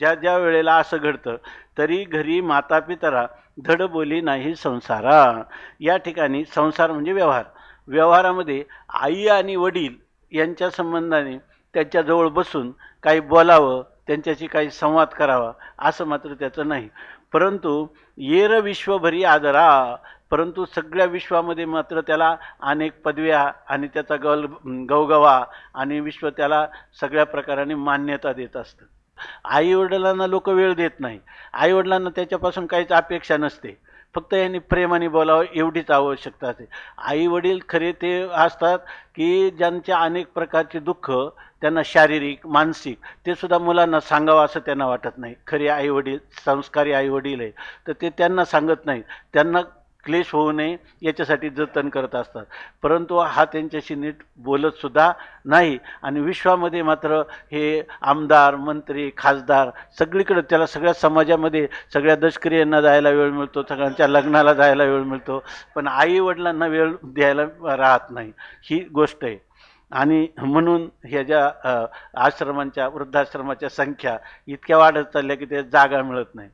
ज्या ज्या वेळेला असं घडतं तरी घरी माता पितरा धड बोली नाही संसारा. या ठिकाणी संसार म्हणजे व्यवहार. व्यवहारामध्ये आई आणि वडील यांच्या संबंधाने त्यांच्याजवळ बसून काही बोलावं, त्यांच्याशी काही संवाद करावा असं मात्र त्याचं नाही. परंतु येर विश्वभरी आदरा, परंतु सगळ्या विश्वामध्ये मात्र त्याला अनेक पदव्या आणि त्याचा गवगवा आणि विश्व त्याला सगळ्या प्रकाराने मान्यता देत असतं. आई वडिलांना लोक वेळ देत नाही. आई वडिलांना त्याच्यापासून काहीच अपेक्षा नसते, फक्त यांनी प्रेमाने बोलावं एवढीच आवश्यकता असते. आई वडील खरे ते असतात की ज्यांच्या अनेक प्रकारचे दुःख त्यांना शारीरिक मानसिक ते सुद्धा मुलांना सांगावं असं त्यांना वाटत नाही. खरे आई वडील संस्कारी आई वडील आहे तर ते त्यांना सांगत नाही, त्यांना क्लेश होऊ नये याच्यासाठी जतन करत असतात. परंतु हा त्यांच्याशी नीट बोलत सुद्धा नाही. आणि विश्वामध्ये मात्र हे आमदार मंत्री खासदार सगळीकडे त्याला सगळ्या समाजामध्ये सगळ्या दशक्रियांना जायला वेळ मिळतो, सगळ्यांच्या लग्नाला जायला वेळ मिळतो, पण आई वडिलांना वेळ द्यायला राहत नाही, ही गोष्ट आहे. आणि म्हणून ह्या ज्या आश्रमांच्या वृद्धाश्रमाच्या संख्या इतक्या वाढत चालल्या की त्या जागा मिळत नाही.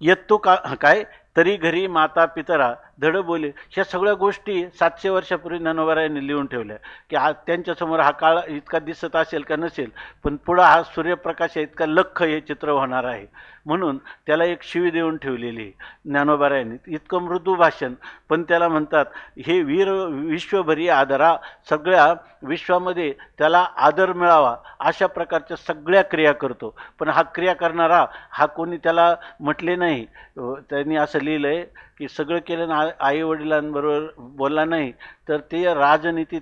येतो का काय तरी घरी माता पितरा धड बोले. ह्या सगळ्या गोष्टी 700 वर्षापूर्वी ज्ञानोबारायांनी लिहून ठेवल्या की आज त्यांच्यासमोर हा काळ इतका दिसत असेल का नसेल, पण पुढं हा सूर्यप्रकाश इतका लख्ख हे चित्र होणार आहे म्हणून त्याला एक शिवी देऊन ठेवलेली ज्ञानोबारायांनी. इतकं मृदू भाषण, पण त्याला म्हणतात हे वीर विश्वभरी आदरा, सगळ्या विश्वामध्ये त्याला आदर मिळावा अशा प्रकारच्या सगळ्या क्रिया करतो. पण हा क्रिया करणारा हा कोणी त्याला म्हटले नाही. त्यांनी असं लिहिलं आहे की सगळं केलं ना आई वडिलांबरोबर बोलला नाही तर ते राजनीती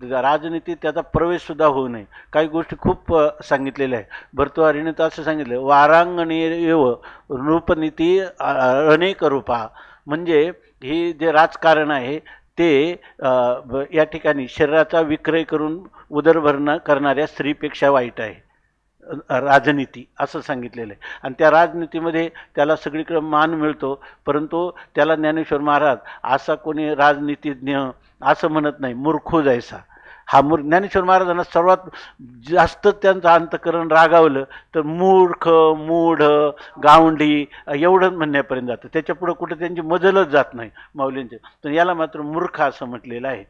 राजनीतीत त्याचा प्रवेशसुद्धा होऊ नये. काही गोष्टी खूप सांगितलेल्या आहे. भर्तृहरीने तर असं सांगितलं वारांगणे एव रूपनीती अनेक रूपा, म्हणजे ही जे राजकारण आहे ते या ठिकाणी शरीराचा विक्रय करून उदरभरण करणाऱ्या स्त्रीपेक्षा वाईट आहे राजनीती असं सांगितलेलं आहे. आणि त्या राजनीतीमध्ये त्याला सगळीकडे मान मिळतो, परंतु त्याला ज्ञानेश्वर महाराज असा कोणी राजनीतिज्ञ असं म्हणत नाही, मूर्खो जायचा. हा ज्ञानेश्वर महाराजांना सर्वात जास्त त्यांचं अंतकरण रागावलं तर मूर्ख मूढ गावंडी एवढं म्हणण्यापर्यंत जातं. त्याच्या पुढं कुठं त्यांची मजलच जात नाही माऊलींचे, तर याला मात्र मूर्ख असं म्हटलेलं आहे.